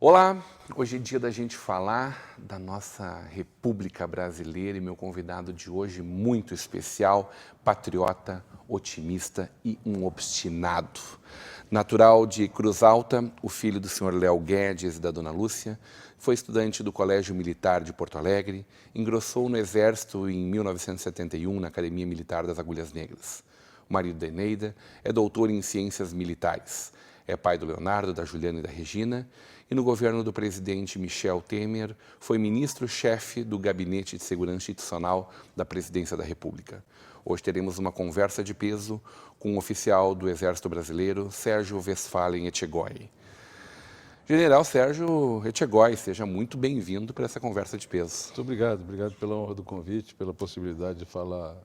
Olá, hoje é dia da gente falar da nossa República Brasileira e meu convidado de hoje, muito especial, patriota, otimista e um obstinado. Natural de Cruz Alta, o filho do senhor Léo Guedes e da dona Lúcia, foi estudante do Colégio Militar de Porto Alegre, engrossou no Exército em 1971 na Academia Militar das Agulhas Negras. O marido da Eneida é doutor em Ciências Militares, é pai do Leonardo, da Juliana e da Regina, e no governo do presidente Michel Temer foi ministro-chefe do Gabinete de Segurança Institucional da Presidência da República. Hoje teremos uma conversa de peso com um oficial do Exército Brasileiro, Sérgio Westphalen Etchegói. General Sérgio Etchegói, seja muito bem-vindo para essa conversa de peso. Muito obrigado pela honra do convite, pela possibilidade de falar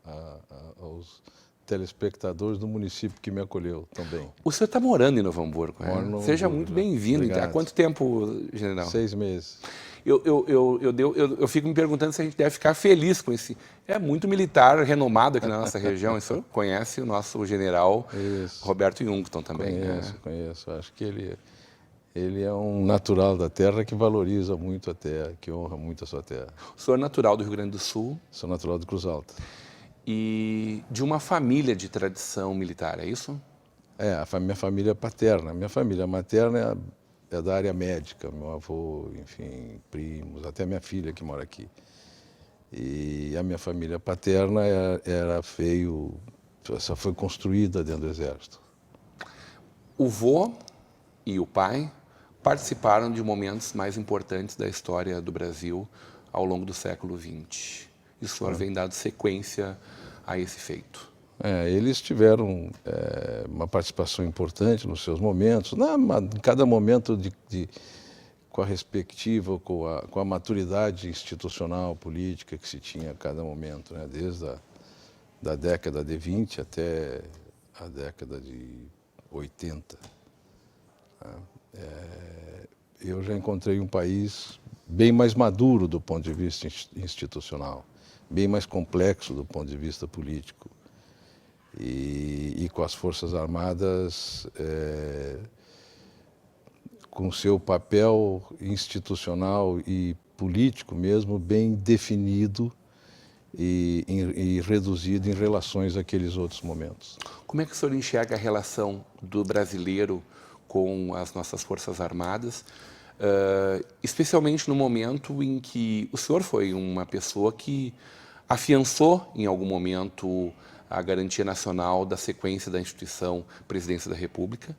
aos telespectadores do município que me acolheu também. O senhor está morando em Novo Hamburgo, né? Moro no Seja Hamburgo, muito bem-vindo. Há quanto tempo, general? 6 meses. Eu fico me perguntando se a gente deve ficar feliz com esse... É muito militar renomado aqui na nossa região. O senhor conhece o nosso general Roberto Jungton também, Conheço. Acho que ele é um natural da terra que valoriza muito a terra, que honra muito a sua terra. O senhor é natural do Rio Grande do Sul? Sou natural de Cruz Alta. E de uma família de tradição militar, é isso? Minha família é paterna. Minha família materna é da área médica, meu avô, enfim, primos, até minha filha que mora aqui. E a minha família paterna só foi construída dentro do Exército. O vô e o pai participaram de momentos mais importantes da história do Brasil ao longo do século XX. E o senhor vem dando sequência a esse feito. Eles tiveram uma participação importante nos seus momentos, em cada momento com a respectiva, com a maturidade institucional, política que se tinha a cada momento, né? Desde da década de 20 até a década de 80. Eu já encontrei um país bem mais maduro do ponto de vista institucional, bem mais complexo do ponto de vista político. E com as Forças Armadas com seu papel institucional e político mesmo bem definido e reduzido em relações àqueles outros momentos. Como é que o senhor enxerga a relação do brasileiro com as nossas Forças Armadas, especialmente no momento em que o senhor foi uma pessoa que afiançou em algum momento a garantia nacional da sequência da instituição Presidência da República,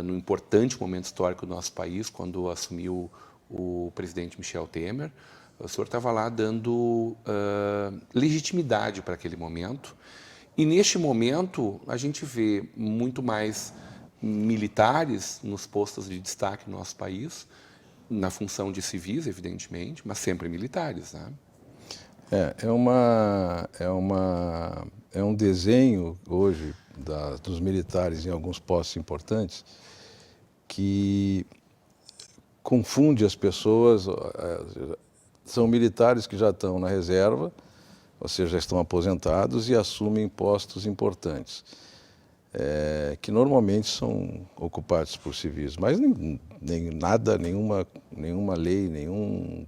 no importante momento histórico do nosso país, quando assumiu o presidente Michel Temer. O senhor estava lá dando legitimidade para aquele momento. E neste momento a gente vê muito mais militares nos postos de destaque no nosso país, na função de civis, evidentemente, mas sempre militares, né? É um desenho hoje dos militares em alguns postos importantes que confunde as pessoas. São militares que já estão na reserva, ou seja, já estão aposentados e assumem postos importantes, que normalmente são ocupados por civis, mas nenhuma lei, nenhum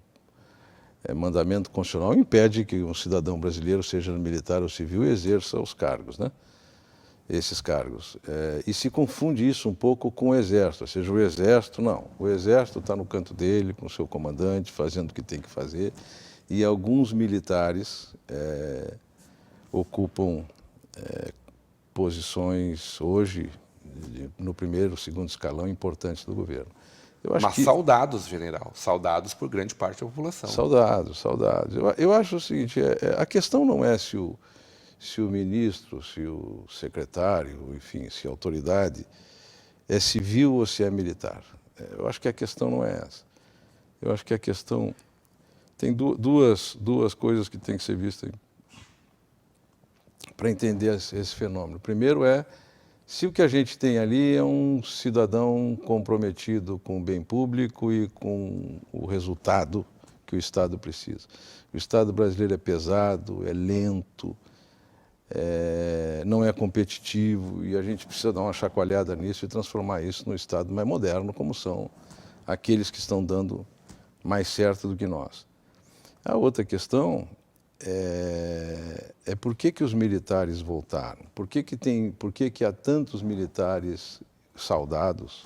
mandamento constitucional impede que um cidadão brasileiro, seja militar ou civil, exerça os cargos, né? Esses cargos. E se confunde isso um pouco com o Exército, ou seja, o Exército, não. O Exército está no canto dele, com o seu comandante, fazendo o que tem que fazer, e alguns militares ocupam posições hoje, no primeiro, segundo escalão, importantes do governo. Mas saudados, general, saudados por grande parte da população. Saudados. Eu acho o seguinte, a questão não é se o ministro, se o secretário, enfim, se a autoridade é civil ou se é militar. Eu acho que a questão não é essa. Eu acho que a questão... Tem duas coisas que têm que ser vistas para entender esse fenômeno. Primeiro se o que a gente tem ali é um cidadão comprometido com o bem público e com o resultado que o Estado precisa. O Estado brasileiro é pesado, é lento, não é competitivo, e a gente precisa dar uma chacoalhada nisso e transformar isso no Estado mais moderno, como são aqueles que estão dando mais certo do que nós. A outra questão por que os militares voltaram? Por que há tantos militares saudados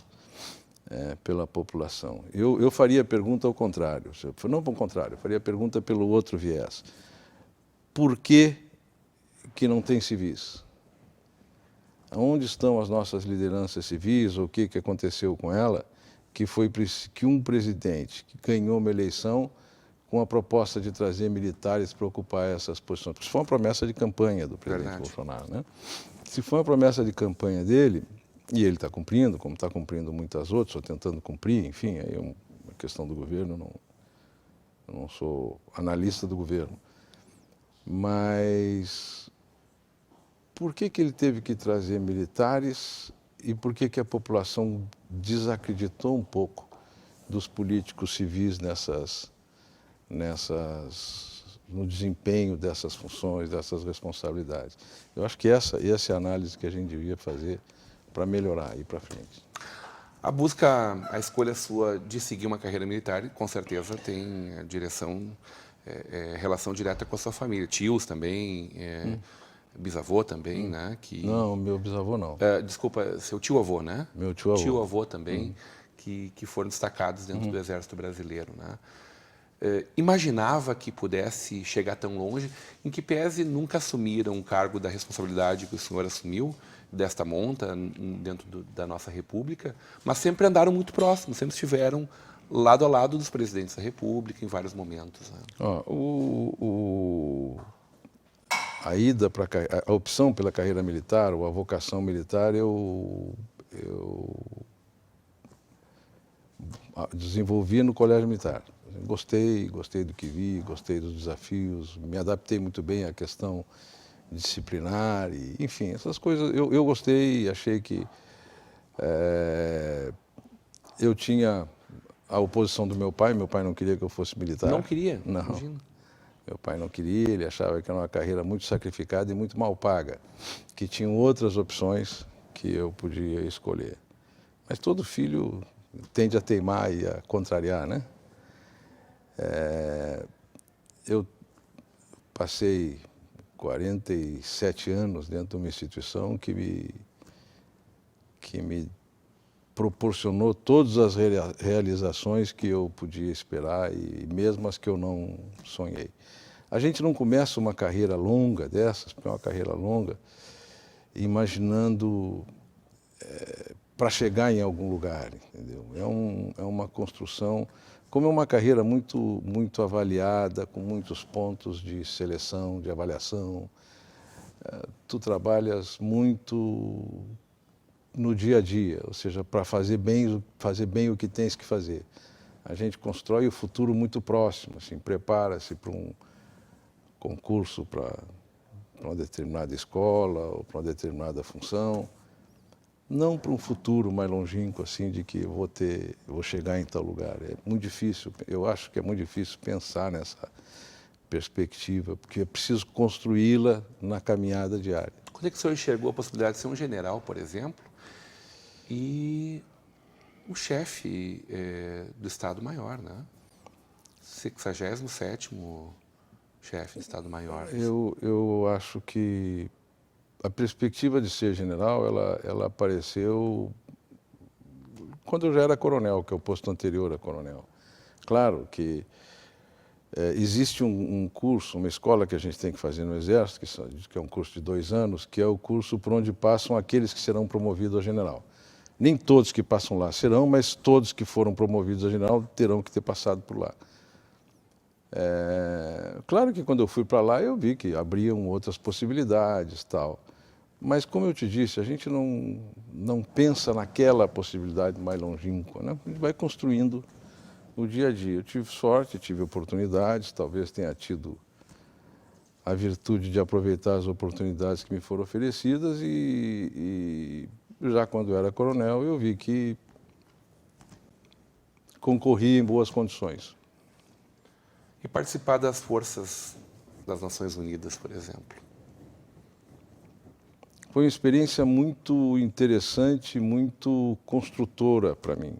pela população? Eu faria a pergunta ao contrário, não ao contrário, eu faria a pergunta pelo outro viés. Por que não tem civis? Onde estão as nossas lideranças civis, ou o que aconteceu com ela, que um presidente que ganhou uma eleição com a proposta de trazer militares para ocupar essas posições? Porque isso foi uma promessa de campanha do presidente Bolsonaro, né? Se foi uma promessa de campanha dele, e ele está cumprindo, como está cumprindo muitas outras, ou tentando cumprir, enfim, aí é uma questão do governo, eu não sou analista do governo. Mas por que ele teve que trazer militares e por que a população desacreditou um pouco dos políticos civis no desempenho dessas funções, dessas responsabilidades? Eu acho que essa é a análise que a gente devia fazer para melhorar e ir para frente. A escolha sua de seguir uma carreira militar, com certeza tem relação direta com a sua família. Tios também, bisavô também, né? Não, meu bisavô não. Desculpa, seu tio-avô, né? Meu tio-avô. Tio-avô também, que foram destacados dentro do Exército Brasileiro, né? Imaginava que pudesse chegar tão longe, em que pese nunca assumiram um cargo da responsabilidade que o senhor assumiu, desta monta, dentro da nossa República, mas sempre andaram muito próximos, sempre estiveram lado a lado dos presidentes da República em vários momentos, né? A opção pela carreira militar, ou a vocação militar, eu desenvolvi no Colégio Militar. Gostei do que vi, gostei dos desafios, me adaptei muito bem à questão disciplinar, e, enfim, essas coisas eu gostei, achei que eu tinha a oposição do meu pai não queria que eu fosse militar. Não queria? Não. Imagina. Meu pai não queria, ele achava que era uma carreira muito sacrificada e muito mal paga, que tinham outras opções que eu podia escolher. Mas todo filho tende a teimar e a contrariar, né? Eu passei 47 anos dentro de uma instituição que me proporcionou todas as realizações que eu podia esperar, e mesmo as que eu não sonhei. A gente não começa uma carreira longa dessas, porque é uma carreira longa, imaginando para chegar em algum lugar, entendeu? É uma construção, como é uma carreira muito, muito avaliada, com muitos pontos de seleção, de avaliação. Tu trabalhas muito no dia a dia, ou seja, para fazer bem o que tens que fazer. A gente constrói o futuro muito próximo, assim, prepara-se para um concurso para uma determinada escola ou para uma determinada função, não para um futuro mais longínquo, assim, de que eu vou chegar em tal lugar. É muito difícil, eu acho que é muito difícil pensar nessa perspectiva, porque é preciso construí-la na caminhada diária. Quando é que o senhor enxergou a possibilidade de ser um general, por exemplo, e o chefe do Estado-Maior, né? 67º chefe do Estado-Maior. Eu acho que a perspectiva de ser general, ela apareceu quando eu já era coronel, que é o posto anterior a coronel. Claro que existe um curso, uma escola que a gente tem que fazer no Exército, que é um curso de 2 anos, que é o curso por onde passam aqueles que serão promovidos a general. Nem todos que passam lá serão, mas todos que foram promovidos a general terão que ter passado por lá. Claro que quando eu fui para lá eu vi que abriam outras possibilidades, tal. Mas como eu te disse, a gente não pensa naquela possibilidade mais longínqua, né? A gente vai construindo o dia a dia. Eu tive sorte, tive oportunidades, talvez tenha tido a virtude de aproveitar as oportunidades que me foram oferecidas e já quando eu era coronel eu vi que concorri em boas condições. E participar das forças das Nações Unidas, por exemplo? Foi uma experiência muito interessante, muito construtora para mim.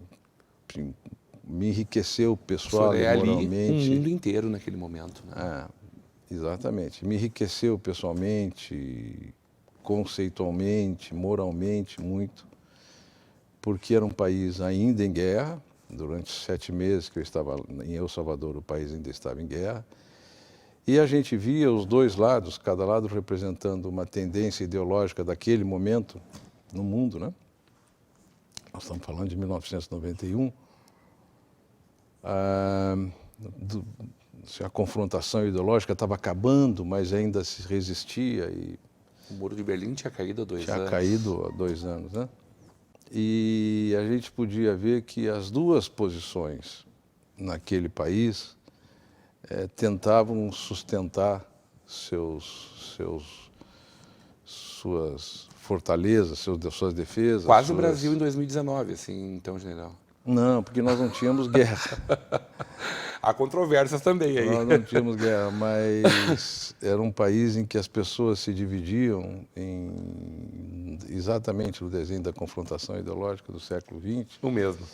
Me enriqueceu pessoal e moralmente. O mundo inteiro naquele momento, né? Exatamente. Me enriqueceu pessoalmente, conceitualmente, moralmente muito, porque era um país ainda em guerra. Durante 7 meses que eu estava em El Salvador, o país ainda estava em guerra. E a gente via os dois lados, cada lado representando uma tendência ideológica daquele momento no mundo, né? Nós estamos falando de 1991. A confrontação ideológica estava acabando, mas ainda se resistia. O Muro de Berlim tinha caído há 2 anos. Tinha caído há 2 anos, né? E a gente podia ver que as duas posições naquele país tentavam sustentar suas fortalezas, suas defesas. Quase o Brasil em 2019, assim, então, general. Não, porque nós não tínhamos guerra. Há controvérsias também aí. Nós não tínhamos guerra, mas era um país em que as pessoas se dividiam exatamente no desenho da confrontação ideológica do século XX. O mesmo.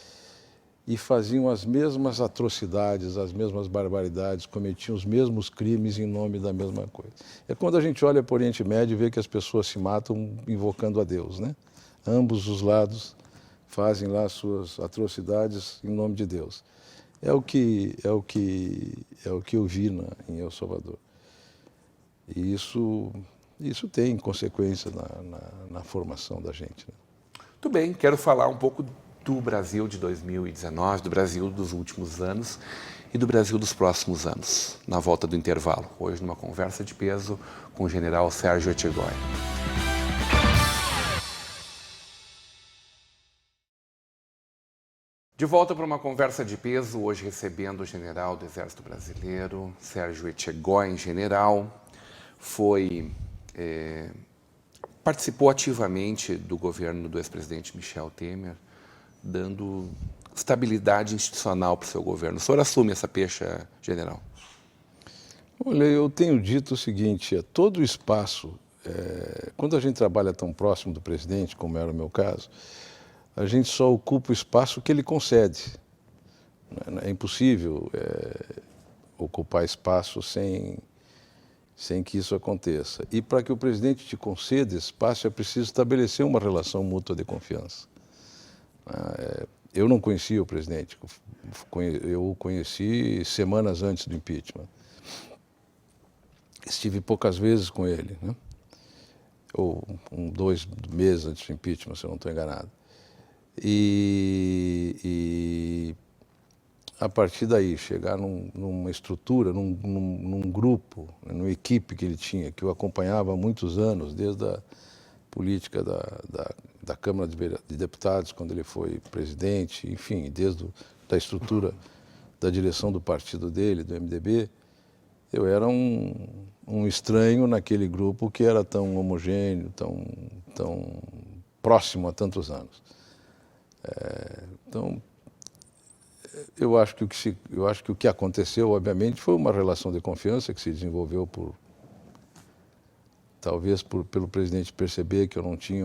E faziam as mesmas atrocidades, as mesmas barbaridades, cometiam os mesmos crimes em nome da mesma coisa. É quando a gente olha para o Oriente Médio e vê que as pessoas se matam invocando a Deus, né? Ambos os lados fazem lá suas atrocidades em nome de Deus. É o que eu vi em El Salvador. E isso tem consequência na formação da gente, né? Muito bem, quero falar um pouco do Brasil de 2019, do Brasil dos últimos anos e do Brasil dos próximos anos, na volta do intervalo. Hoje, numa conversa de peso com o general Sérgio Etchegói. De volta para uma conversa de peso, hoje recebendo o general do Exército Brasileiro, Sérgio Etchegói, general. Participou ativamente do governo do ex-presidente Michel Temer, dando estabilidade institucional para o seu governo. O senhor assume essa pecha, general? Olha, eu tenho dito o seguinte, todo o espaço, quando a gente trabalha tão próximo do presidente, como era o meu caso, a gente só ocupa o espaço que ele concede. É impossível ocupar espaço sem que isso aconteça. E para que o presidente te conceda espaço, é preciso estabelecer uma relação mútua de confiança. Eu não conhecia o presidente, eu o conheci semanas antes do impeachment. Estive poucas vezes com ele, né? Ou 2 meses antes do impeachment, se eu não estou enganado. E a partir daí, chegar numa estrutura, num grupo, numa equipe que ele tinha, que eu acompanhava há muitos anos, desde a política da Câmara de Deputados, quando ele foi presidente, enfim, desde a estrutura da direção do partido dele, do MDB, eu era um estranho naquele grupo que era tão homogêneo, tão próximo há tantos anos. Então, eu acho que o que aconteceu, obviamente, foi uma relação de confiança que se desenvolveu talvez pelo presidente perceber que eu não tinha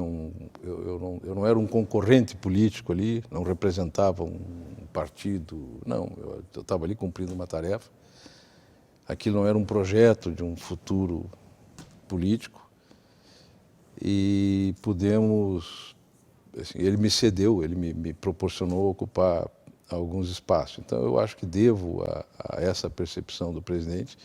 eu não era um concorrente político ali, não representava um partido, não, eu estava ali cumprindo uma tarefa. Aquilo não era um projeto de um futuro político e assim, ele me cedeu, ele me proporcionou ocupar alguns espaços. Então, eu acho que devo a essa percepção do presidente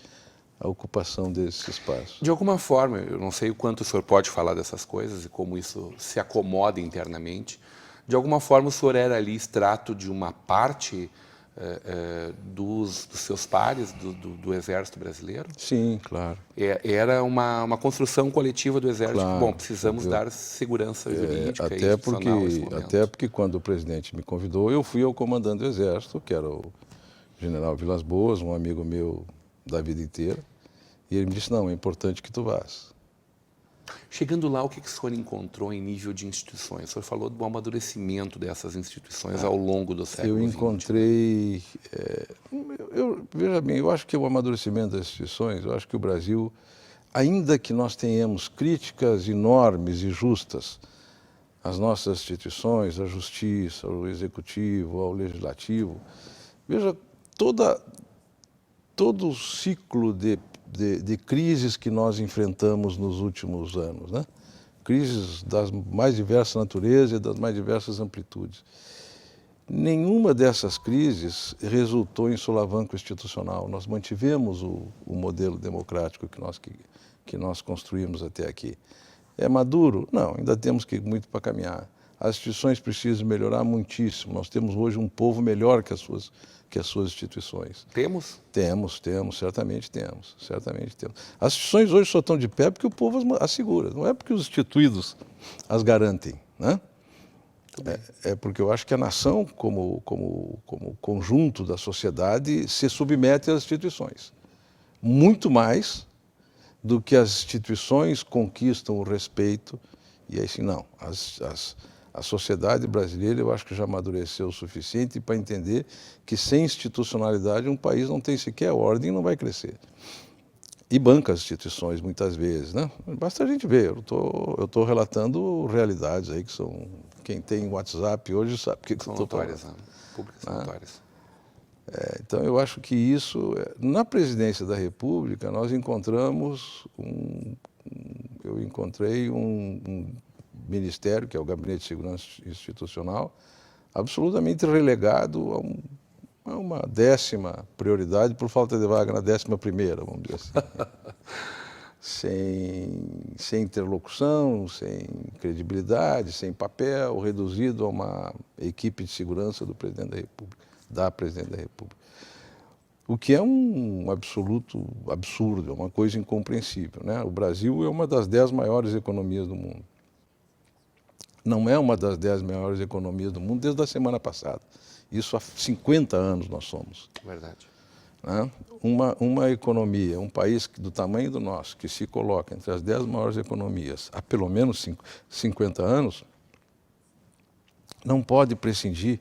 a ocupação desse espaço. De alguma forma, eu não sei o quanto o senhor pode falar dessas coisas e como isso se acomoda internamente, de alguma forma o senhor era ali extrato de uma parte dos seus pares do Exército Brasileiro? Sim, claro. Era uma construção coletiva do Exército. Claro, Bom, precisamos dar segurança jurídica e institucional nesse momento. Até porque quando o presidente me convidou, eu fui ao comandante do Exército, que era o general Vilas Boas, um amigo meu da vida inteira, E ele me disse, não, é importante que tu vás. Chegando lá, o que o senhor encontrou em nível de instituições? O senhor falou do amadurecimento dessas instituições ao longo do século XX. Eu encontrei... veja bem, eu acho que o amadurecimento das instituições, eu acho que o Brasil, ainda que nós tenhamos críticas enormes e justas às nossas instituições, à justiça, ao executivo, ao legislativo, veja, todo o ciclo de crises que nós enfrentamos nos últimos anos, né? Crises das mais diversas naturezas e das mais diversas amplitudes. Nenhuma dessas crises resultou em solavanco institucional. Nós mantivemos o modelo democrático que nós construímos até aqui. É maduro? Não, ainda temos muito para caminhar. As instituições precisam melhorar muitíssimo. Nós temos hoje um povo melhor que as suas instituições. Temos? Certamente temos. As instituições hoje só estão de pé porque o povo as segura, não é porque os instituídos as garantem, né? É porque eu acho que a nação, como conjunto da sociedade, se submete às instituições. Muito mais do que as instituições conquistam o respeito. E aí sim, não. A sociedade brasileira, eu acho que já amadureceu o suficiente para entender que sem institucionalidade um país não tem sequer ordem e não vai crescer. E banca as instituições muitas vezes, né? Basta a gente ver, eu estou relatando realidades aí que são... Quem tem WhatsApp hoje sabe o que eu estou falando. Notórias, públicas notórias. Então eu acho que isso... Na presidência da República nós encontramos eu encontrei um ministério, que é o Gabinete de Segurança Institucional, absolutamente relegado a uma 10ª prioridade por falta de vaga na 11ª, vamos dizer assim. Sem interlocução, sem credibilidade, sem papel, reduzido a uma equipe de segurança do presidente da República, da presidente da República. O que é um absoluto absurdo, é uma coisa incompreensível, né? O Brasil é uma das 10 maiores economias do mundo. Não é uma das 10 maiores economias do mundo desde a semana passada. Isso há 50 anos nós somos. Verdade. Né? Uma economia, um país do tamanho do nosso, que se coloca entre as 10 maiores economias há pelo menos 50 anos, não pode prescindir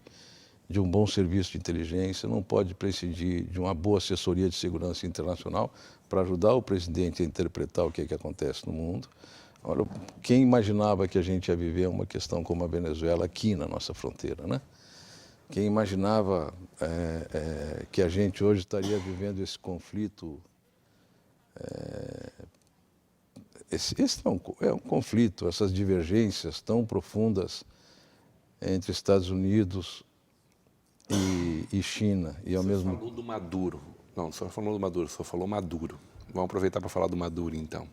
de um bom serviço de inteligência, não pode prescindir de uma boa assessoria de segurança internacional para ajudar o presidente a interpretar o que acontece no mundo. Olha, quem imaginava que a gente ia viver uma questão como a Venezuela aqui na nossa fronteira, né? Quem imaginava que a gente hoje estaria vivendo esse conflito? Esse é um conflito, essas divergências tão profundas entre Estados Unidos e China. E ao mesmo... O senhor falou do Maduro. Não, o senhor falou do Maduro, o senhor falou Maduro. Vamos aproveitar para falar do Maduro, então.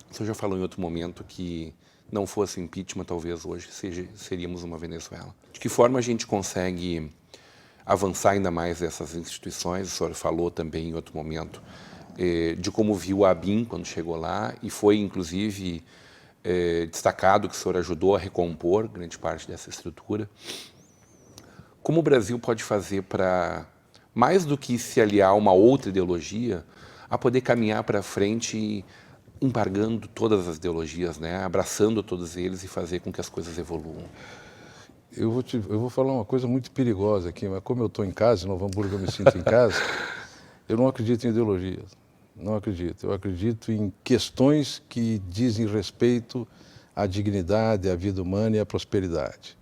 O senhor já falou em outro momento que não fosse impeachment, talvez hoje seríamos uma Venezuela. De que forma a gente consegue avançar ainda mais essas instituições? O senhor falou também em outro momento de como viu a ABIN quando chegou lá e foi, inclusive, destacado que o senhor ajudou a recompor grande parte dessa estrutura. Como o Brasil pode fazer para, mais do que se aliar a uma outra ideologia, a poder caminhar para frente embargando todas as ideologias, né? Abraçando todos eles e fazer com que as coisas evoluam? Eu vou falar uma coisa muito perigosa aqui, mas como eu estou em casa, em Novo Hamburgo eu me sinto em casa, eu não acredito em ideologias. Não acredito. Eu acredito em questões que dizem respeito à dignidade, à vida humana e à prosperidade.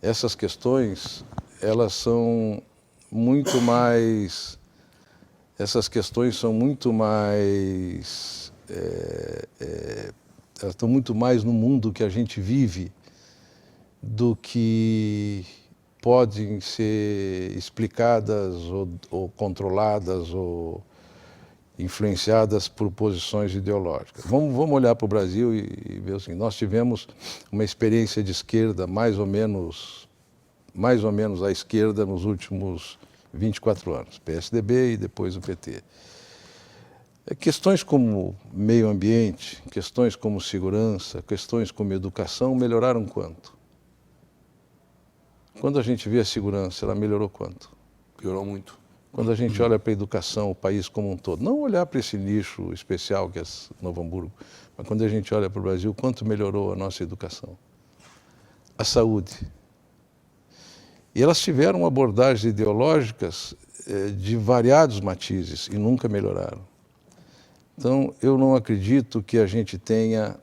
Essas questões, elas são muito mais... elas estão muito mais no mundo que a gente vive do que podem ser explicadas ou controladas ou influenciadas por posições ideológicas. Vamos olhar para o Brasil e ver assim, nós tivemos uma experiência de esquerda mais ou menos à esquerda nos últimos 24 anos, PSDB e depois o PT. Questões como meio ambiente, questões como segurança, questões como educação melhoraram quanto? Quando a gente vê a segurança, ela melhorou quanto? Piorou muito. Quando a gente olha para a educação, o país como um todo, não olhar para esse nicho especial que é Novo Hamburgo, mas quando a gente olha para o Brasil, quanto melhorou a nossa educação, a saúde. E elas tiveram abordagens ideológicas de variados matizes e nunca melhoraram. Então, eu não acredito que a gente tenha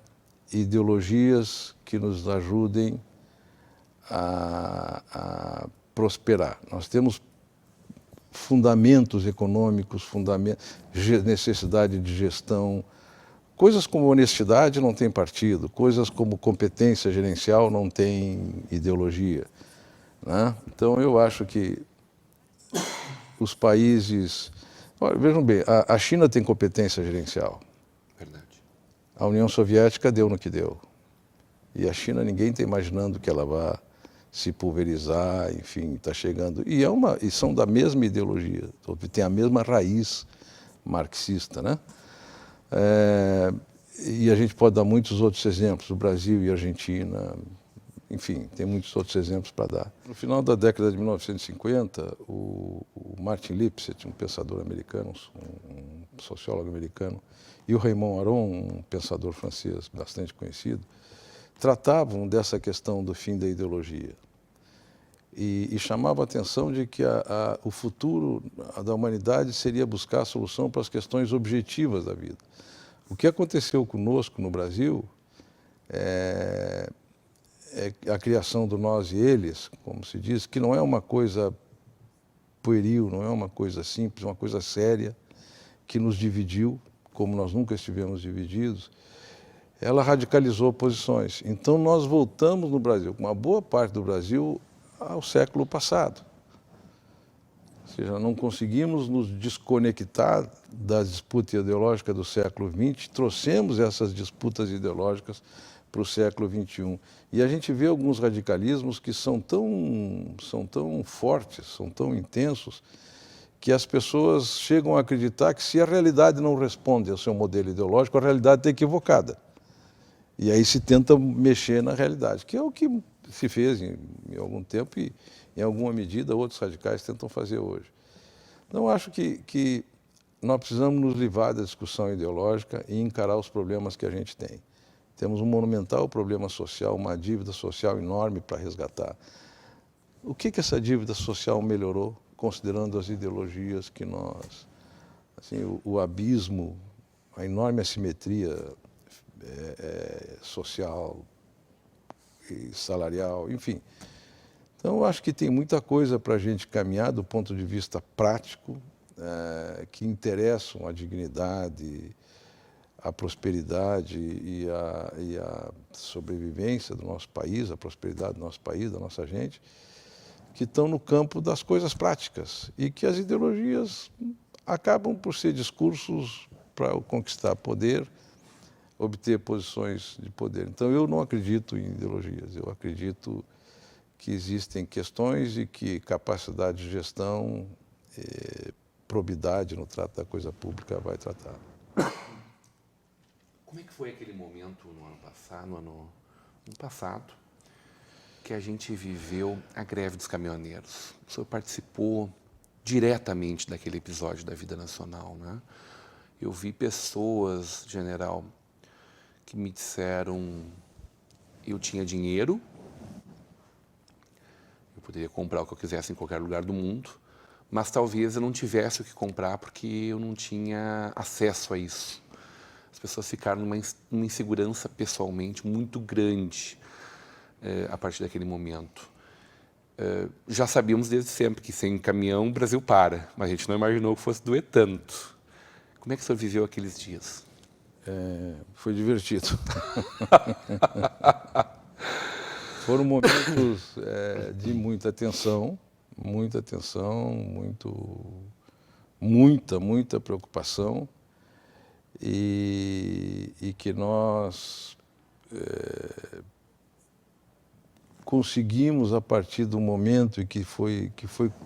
ideologias que nos ajudem a prosperar. Nós temos fundamentos econômicos, necessidade de gestão, coisas como honestidade não tem partido, coisas como competência gerencial não tem ideologia, né? Então eu acho que os países... Olha, vejam bem, a China tem competência gerencial. Verdade. A União Soviética deu no que deu. E a China, ninguém está imaginando que ela vá se pulverizar, enfim, está chegando. E são da mesma ideologia, tem a mesma raiz marxista, né? E a gente pode dar muitos outros exemplos, o Brasil e a Argentina, enfim, tem muitos outros exemplos para dar. No final da década de 1950, o Martin Lipset, um pensador americano, um sociólogo americano, e o Raymond Aron, um pensador francês bastante conhecido, tratavam dessa questão do fim da ideologia e chamavam a atenção de que o futuro da humanidade seria buscar a solução para as questões objetivas da vida. O que aconteceu conosco no Brasil é a criação do nós e eles, como se diz, que não é uma coisa pueril, não é uma coisa simples, uma coisa séria, que nos dividiu, como nós nunca estivemos divididos. Ela radicalizou posições. Então nós voltamos no Brasil, com uma boa parte do Brasil, ao século passado. Ou seja, não conseguimos nos desconectar da disputa ideológica do século XX, trouxemos essas disputas ideológicas para o século XXI. E a gente vê alguns radicalismos que são tão fortes, são tão intensos, que as pessoas chegam a acreditar que se a realidade não responde ao seu modelo ideológico, a realidade está equivocada. E aí se tenta mexer na realidade, que é o que se fez em algum tempo e, em alguma medida, outros radicais tentam fazer hoje. Então, acho que nós precisamos nos livrar da discussão ideológica e encarar os problemas que a gente tem. Temos um monumental problema social, uma dívida social enorme para resgatar. O que essa dívida social melhorou, considerando as ideologias que nós... Assim, o abismo, a enorme assimetria social e salarial, enfim. Então, eu acho que tem muita coisa para a gente caminhar do ponto de vista prático, que interessam a dignidade, a prosperidade e a sobrevivência do nosso país, a prosperidade do nosso país, da nossa gente, que estão no campo das coisas práticas e que as ideologias acabam por ser discursos para conquistar poder, obter posições de poder. Então, eu não acredito em ideologias, eu acredito que existem questões e que capacidade de gestão, probidade no trato da coisa pública vai tratar. Como é que foi aquele momento no ano passado, que a gente viveu a greve dos caminhoneiros? O senhor participou diretamente daquele episódio da vida nacional, né? Eu vi pessoas, general, que me disseram eu tinha dinheiro, eu poderia comprar o que eu quisesse em qualquer lugar do mundo, mas talvez eu não tivesse o que comprar porque eu não tinha acesso a isso. As pessoas ficaram numa insegurança pessoalmente muito grande a partir daquele momento. Já sabíamos desde sempre que sem caminhão o Brasil para, mas a gente não imaginou que fosse doer tanto. Como é que o senhor viveu aqueles dias? Foi divertido. Foram momentos de muita tensão, muita preocupação, e que nós conseguimos, a partir do momento em que foi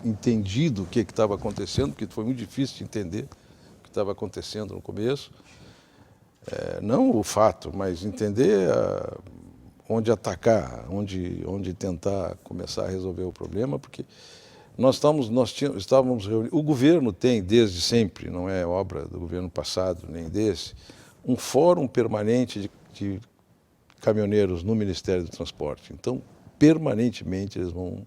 entendido o que estava acontecendo, porque foi muito difícil de entender o que estava acontecendo no começo, não o fato, mas entender onde atacar, onde tentar começar a resolver o problema, porque Estávamos reunidos. O governo tem, desde sempre, não é obra do governo passado nem desse, um fórum permanente de caminhoneiros no Ministério do Transporte. Então, permanentemente eles vão...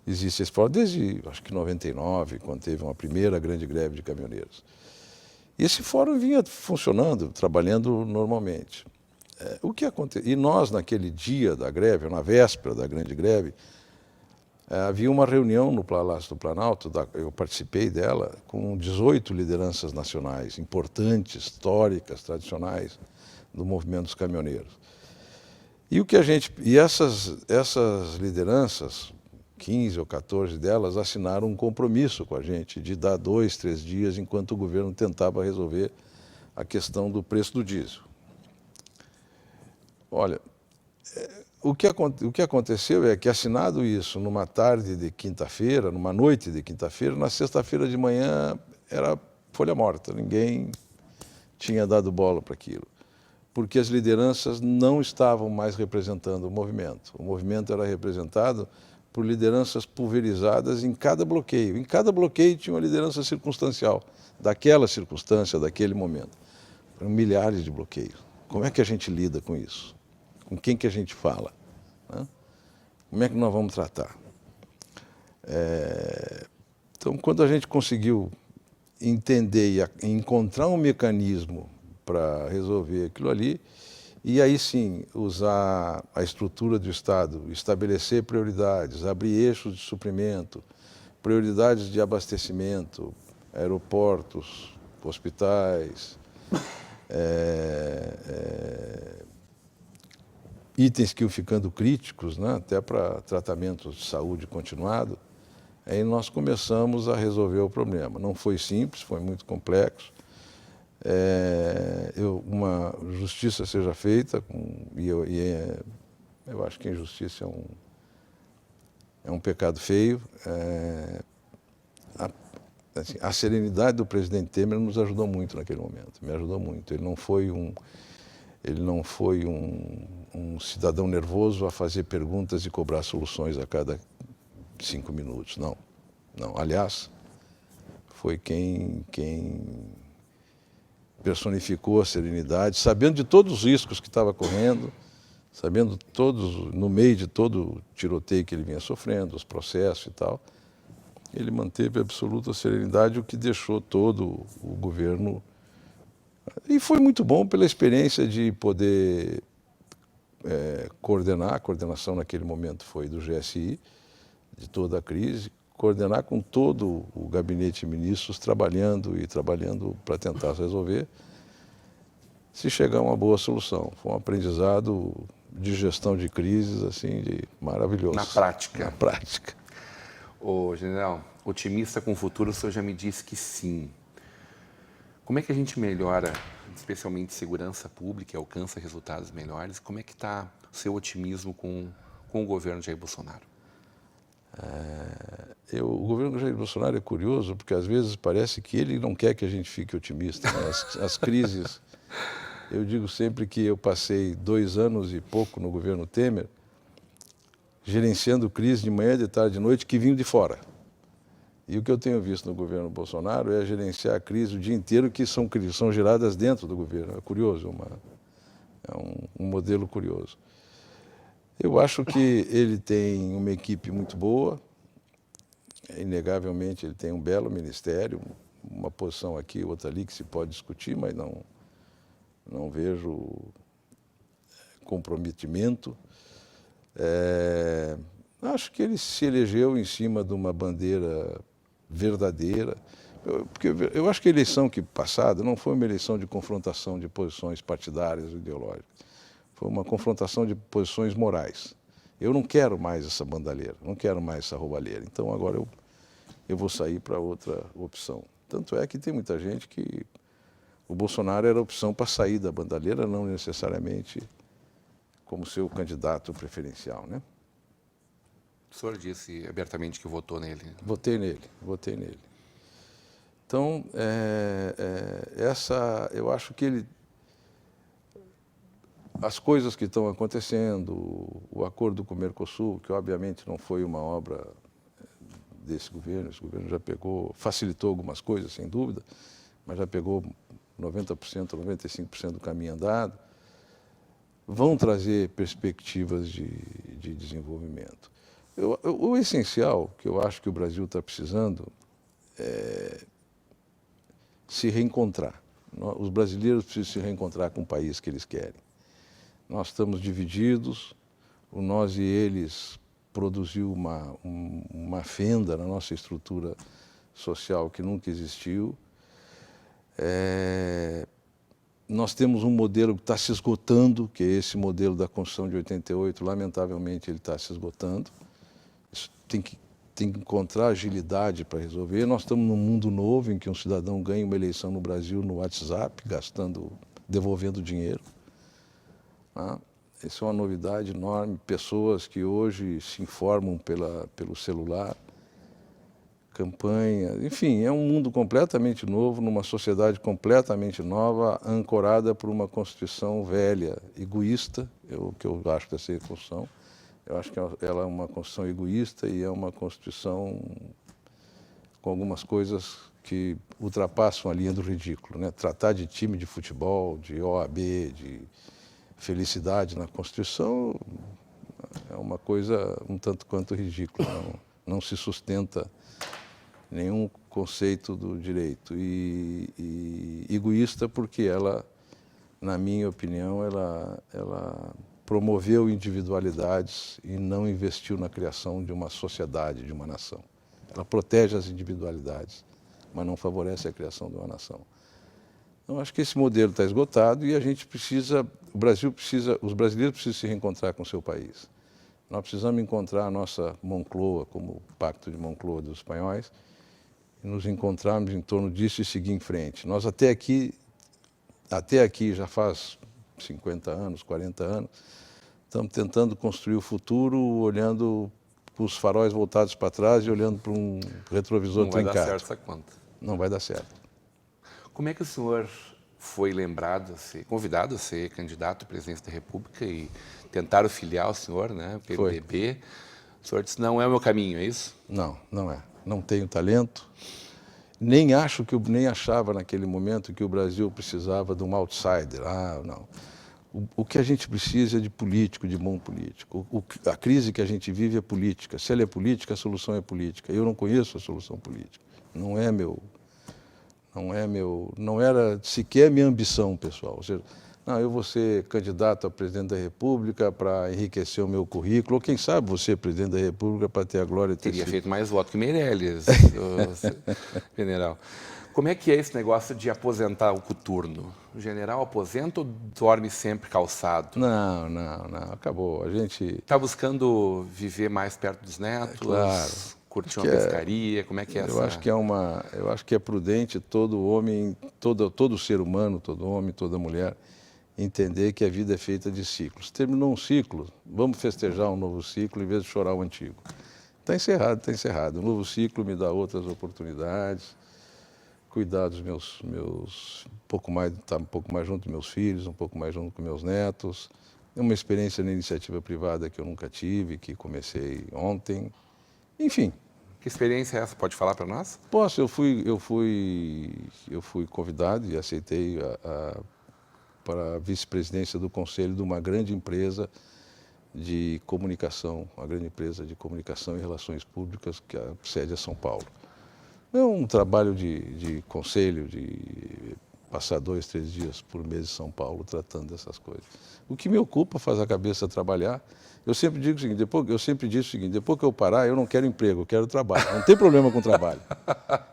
Existe esse fórum desde, acho que 99, quando teve uma primeira grande greve de caminhoneiros. E esse fórum vinha funcionando, trabalhando normalmente. O que aconteceu? E nós, naquele dia da greve, na véspera da grande greve, havia uma reunião no Palácio do Planalto, eu participei dela, com 18 lideranças nacionais, importantes, históricas, tradicionais, do movimento dos caminhoneiros. E essas lideranças, 15 ou 14 delas, assinaram um compromisso com a gente de dar 2, 3 dias enquanto o governo tentava resolver a questão do preço do diesel. Olha, o que aconteceu é que, assinado isso numa tarde de quinta-feira, numa noite de quinta-feira, na sexta-feira de manhã era folha morta, ninguém tinha dado bola para aquilo, porque as lideranças não estavam mais representando o movimento. O movimento era representado por lideranças pulverizadas em cada bloqueio. Em cada bloqueio tinha uma liderança circunstancial, daquela circunstância, daquele momento. Eram milhares de bloqueios. Como é que a gente lida com isso? Com quem que a gente fala? Né? Como é que nós vamos tratar? Então, quando a gente conseguiu entender e encontrar um mecanismo para resolver aquilo ali, e aí sim usar a estrutura do Estado, estabelecer prioridades, abrir eixos de suprimento, prioridades de abastecimento, aeroportos, hospitais, itens que iam ficando críticos, né, até para tratamentos de saúde continuado, aí nós começamos a resolver o problema. Não foi simples, foi muito complexo. Uma justiça seja feita, eu acho que a injustiça é um pecado feio. A serenidade do presidente Temer nos ajudou muito naquele momento, me ajudou muito. Ele não foi um cidadão nervoso a fazer perguntas e cobrar soluções a cada 5 minutos, não. Aliás, foi quem personificou a serenidade, sabendo de todos os riscos que estava correndo, sabendo no meio de todo o tiroteio que ele vinha sofrendo, os processos e tal, ele manteve absoluta serenidade, o que deixou todo o governo. E foi muito bom pela experiência de poder coordenar. A coordenação naquele momento foi do GSI, de toda a crise, coordenar com todo o gabinete de ministros trabalhando para tentar resolver, se chegar a uma boa solução. Foi um aprendizado de gestão de crises, assim, maravilhoso. Na prática. Na prática. Ô, general, otimista com o futuro, o senhor já me disse que sim. Como é que a gente melhora, especialmente segurança pública, e alcança resultados melhores? Como é que está o seu otimismo com o governo Jair Bolsonaro? O governo Jair Bolsonaro é curioso, porque às vezes parece que ele não quer que a gente fique otimista, né? As crises... Eu digo sempre que eu passei 2 anos e pouco no governo Temer, gerenciando crises de manhã, de tarde, de noite, que vinham de fora. E o que eu tenho visto no governo Bolsonaro é gerenciar a crise o dia inteiro, que são geradas dentro do governo. É curioso, um modelo curioso. Eu acho que ele tem uma equipe muito boa, inegavelmente ele tem um belo ministério, uma posição aqui, outra ali, que se pode discutir, mas não vejo comprometimento. Acho que ele se elegeu em cima de uma bandeira verdadeira, porque eu acho que a eleição passada não foi uma eleição de confrontação de posições partidárias ou ideológicas, foi uma confrontação de posições morais. Eu não quero mais essa bandalheira, não quero mais essa roubalheira, então agora eu vou sair para outra opção. Tanto é que tem muita gente que o Bolsonaro era a opção para sair da bandalheira, não necessariamente como seu candidato preferencial, né? O senhor disse abertamente que votou nele. Votei nele. Então, eu acho que as coisas que estão acontecendo, o acordo com o Mercosul, que obviamente não foi uma obra desse governo. Esse governo já pegou, facilitou algumas coisas, sem dúvida, mas já pegou 90%, 95% do caminho andado. Vão trazer perspectivas de desenvolvimento. O essencial que eu acho que o Brasil está precisando é se reencontrar. Os brasileiros precisam se reencontrar com o país que eles querem. Nós estamos divididos, o nós e eles produziu uma fenda na nossa estrutura social que nunca existiu. Nós temos um modelo que está se esgotando, que é esse modelo da Constituição de 88, lamentavelmente ele está se esgotando. Isso tem que encontrar agilidade para resolver. Nós estamos num mundo novo em que um cidadão ganha uma eleição no Brasil no WhatsApp, devolvendo dinheiro. Isso é uma novidade enorme. Pessoas que hoje se informam pelo celular, campanha, enfim, é um mundo completamente novo, numa sociedade completamente nova, ancorada por uma Constituição velha, egoísta, que eu acho dessa Constituição. Eu acho que ela é uma Constituição egoísta e é uma Constituição com algumas coisas que ultrapassam a linha do ridículo, né? Tratar de time de futebol, de OAB, de felicidade na Constituição é uma coisa um tanto quanto ridícula, não se sustenta nenhum conceito do direito e egoísta porque ela, na minha opinião, ela promoveu individualidades e não investiu na criação de uma sociedade, de uma nação. Ela protege as individualidades, mas não favorece a criação de uma nação. Então, acho que esse modelo está esgotado e a gente precisa, os brasileiros precisam se reencontrar com o seu país. Nós precisamos encontrar a nossa Moncloa, como o Pacto de Moncloa dos espanhóis, e nos encontrarmos em torno disso e seguir em frente. Nós até aqui já faz 50 anos, 40 anos, estamos tentando construir o futuro olhando para os faróis voltados para trás e olhando para um retrovisor trincado. Não vai dar certo essa conta. Não vai dar certo. Como é que o senhor foi lembrado, convidado a ser candidato à presidência da República e tentaram filiar o senhor, né, PMDB? O senhor disse, não é o meu caminho, é isso? Não, não é. Não tenho talento. Nem achava naquele momento que o Brasil precisava de um outsider. Não. O que a gente precisa é de político, de bom político. A crise que a gente vive é política. Se ela é política, a solução é política. Eu não conheço a solução política. Não era sequer minha ambição pessoal. Ou seja, não, eu vou ser candidato a presidente da República para enriquecer o meu currículo, ou quem sabe você ser presidente da República para ter a glória de ter Teria feito mais voto que Meirelles, general. Como é que é esse negócio de aposentar o coturno? O general aposenta ou dorme sempre calçado? Não, acabou. A gente... Está buscando viver mais perto dos netos? Claro. Curtir uma pescaria? Como é que é essa? Eu acho que é prudente todo homem, todo ser humano, todo homem, toda mulher, entender que a vida é feita de ciclos. Terminou um ciclo, vamos festejar um novo ciclo em vez de chorar o antigo. Está encerrado, está encerrado. O novo ciclo me dá outras oportunidades, cuidar dos meus estar um pouco mais junto dos meus filhos, um pouco mais junto com meus netos. É uma experiência na iniciativa privada que eu nunca tive, que comecei ontem. Enfim. Que experiência é essa? Pode falar para nós? Posso. Eu fui convidado e aceitei para a vice-presidência do conselho de uma grande empresa de comunicação, uma grande empresa de comunicação e relações públicas, que a sede é São Paulo. É um trabalho de conselho, de passar 2, 3 dias por mês em São Paulo tratando dessas coisas. O que me ocupa faz a cabeça trabalhar. Eu sempre disse o seguinte, depois que eu parar, eu não quero emprego, eu quero trabalho. Não tem problema com trabalho.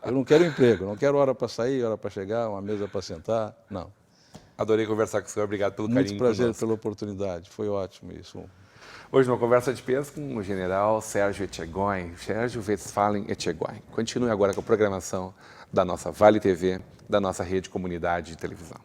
Eu não quero emprego, não quero hora para sair, hora para chegar, uma mesa para sentar, não. Adorei conversar com o senhor, obrigado pelo carinho. Muito prazer pela oportunidade, foi ótimo isso. Hoje uma conversa de peso com o general Sérgio Westphalen Etchegóin. Continue agora com a programação da nossa Vale TV, da nossa rede comunidade de televisão.